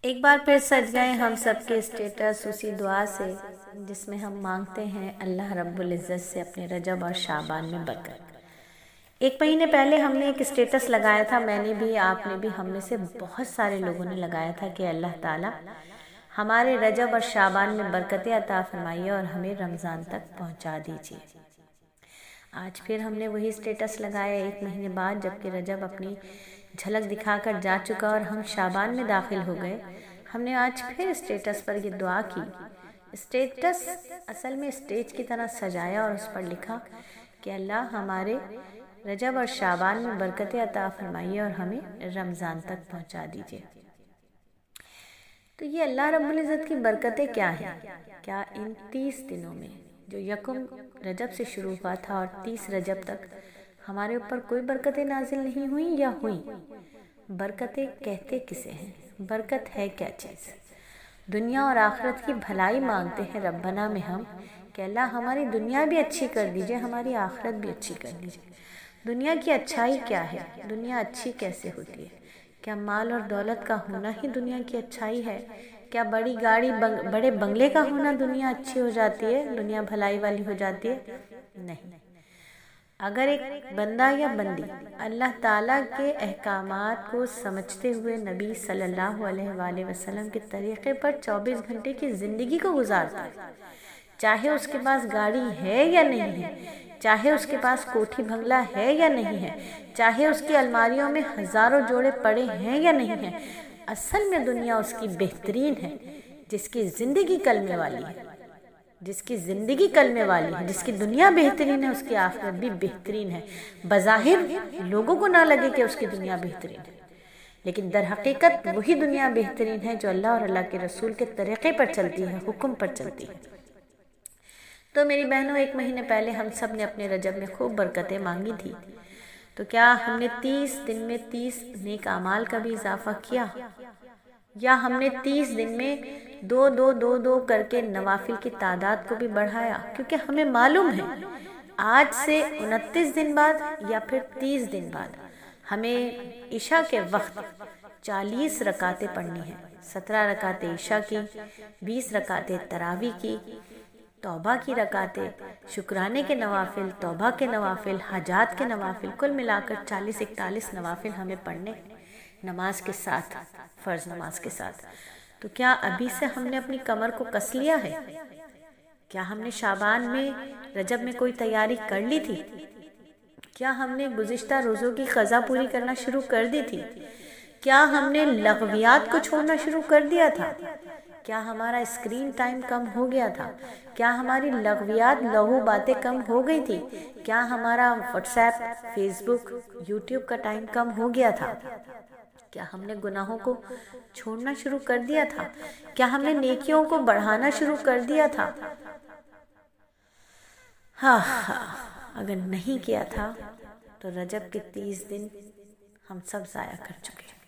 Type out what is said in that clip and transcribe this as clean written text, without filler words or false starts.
ایک بار پھر سج گئے ہم سب کے اسٹیٹس اسی دعا سے جس میں ہم مانگتے ہیں اللہ رب العزت سے اپنے رجب اور شعبان میں برکت۔ ایک مہینے پہلے ہم نے ایک اسٹیٹس لگایا تھا، میں نے بھی، آپ نے بھی، ہم میں سے بہت سارے لوگوں نے لگایا تھا کہ اللہ تعالیٰ ہمارے رجب اور شعبان میں برکتیں عطا فرمائیے اور ہمیں رمضان تک پہنچا دیجیے۔ آج پھر ہم نے وہی اسٹیٹس لگایا ایک مہینے بعد، جبکہ رجب اپنی جھلک دکھا کر جا چکا اور ہم شعبان میں داخل ہو گئے۔ ہم نے آج پھر اسٹیٹس پر یہ دعا کی۔ اسٹیٹس اصل میں اسٹیج کی طرح سجایا اور اس پر لکھا کہ اللہ ہمارے رجب اور شعبان میں برکتیں عطا فرمائیے اور ہمیں رمضان تک پہنچا دیجیے۔ تو یہ اللہ رب العزت کی برکتیں کیا ہیں؟ کیا ان 30 دنوں میں جو یکم رجب سے شروع ہوا تھا اور 30 رجب تک ہمارے اوپر کوئی برکتیں نازل نہیں ہوئیں یا ہوئیں؟ برکتیں کہتے کسے ہیں؟ برکت ہے کیا چیز؟ دنیا اور آخرت کی بھلائی مانگتے ہیں ربنا میں ہم کہ اللہ ہماری دنیا بھی اچھی کر دیجئے، ہماری آخرت بھی اچھی کر دیجئے۔ دنیا کی اچھائی کیا ہے؟ دنیا اچھی کیسے ہوتی ہے؟ کیا مال اور دولت کا ہونا ہی دنیا کی اچھائی ہے؟ کیا بڑی گاڑی بڑے بنگلے کا ہونا دنیا اچھی ہو جاتی ہے، دنیا بھلائی والی ہو جاتی ہے؟ نہیں۔ اگر ایک بندہ یا بندی اللہ تعالیٰ کے احکامات کو سمجھتے ہوئے نبی صلی اللہ علیہ وآلہ وسلم کے طریقے پر 24 گھنٹے کی زندگی کو گزارتا ہے، چاہے اس کے پاس گاڑی ہے یا نہیں ہے، چاہے اس کے پاس کوٹھی بنگلہ ہے یا نہیں ہے، چاہے اس کی الماریوں میں ہزاروں جوڑے پڑے ہیں یا نہیں ہیں، اصل میں دنیا اس کی بہترین ہے جس کی زندگی کلمے والی ہے، جس کی زندگی کلمے والی ہے، جس کی دنیا بہترین ہے، اس کی آخرت بھی بہترین ہے۔ بظاہر لوگوں کو نہ لگے کہ اس کی دنیا بہترین ہے، لیکن در حقیقت وہی دنیا بہترین ہے جو اللہ اور اللہ کے رسول کے طریقے پر چلتی ہے، حکم پر چلتی ہے۔ تو میری بہنوں، ایک مہینے پہلے ہم سب نے اپنے رجب میں خوب برکتیں مانگی تھی، تو کیا ہم نے 30 دن میں 30 نیک اعمال کا بھی اضافہ کیا، یا ہم نے 30 دن میں دو کر کے نوافل کی تعداد کو بھی بڑھایا؟ کیونکہ ہمیں معلوم ہے آج سے 29 دن بعد یا پھر 30 دن بعد ہمیں عشاء کے وقت 40 رکعتیں پڑھنی ہیں، 17 رکعتیں عشاء کی، 20 رکعتیں تراویح کی، توبہ کی رکعتیں، شکرانے کے نوافل، توبہ کے نوافل، حاجات کے نوافل، کل ملا کر 40-41 نوافل ہمیں پڑھنے نماز کے ساتھ، فرض نماز کے ساتھ۔ تو کیا ابھی سے ہم نے اپنی کمر کو کس لیا ہے؟ کیا ہم نے شعبان میں رجب میں کوئی تیاری کر لی تھی؟ کیا ہم نے گزشتہ روزوں کی قضا پوری کرنا شروع کر دی تھی؟ کیا ہم نے لغویات کو چھوڑنا شروع کر دیا تھا؟ کیا ہمارا اسکرین ٹائم کم ہو گیا تھا؟ کیا ہماری لغویات لغو باتیں کم ہو گئی تھی؟ کیا ہمارا واٹس ایپ، فیس بک، یوٹیوب کا ٹائم کم ہو گیا تھا؟ کیا ہم نے گناہوں کو چھوڑنا شروع کر دیا تھا؟ کیا ہم نے نیکیوں کو بڑھانا شروع کر دیا تھا؟ اگر نہیں کیا تھا تو رجب کے 30 دن ہم سب ضائع کر چکے ہیں۔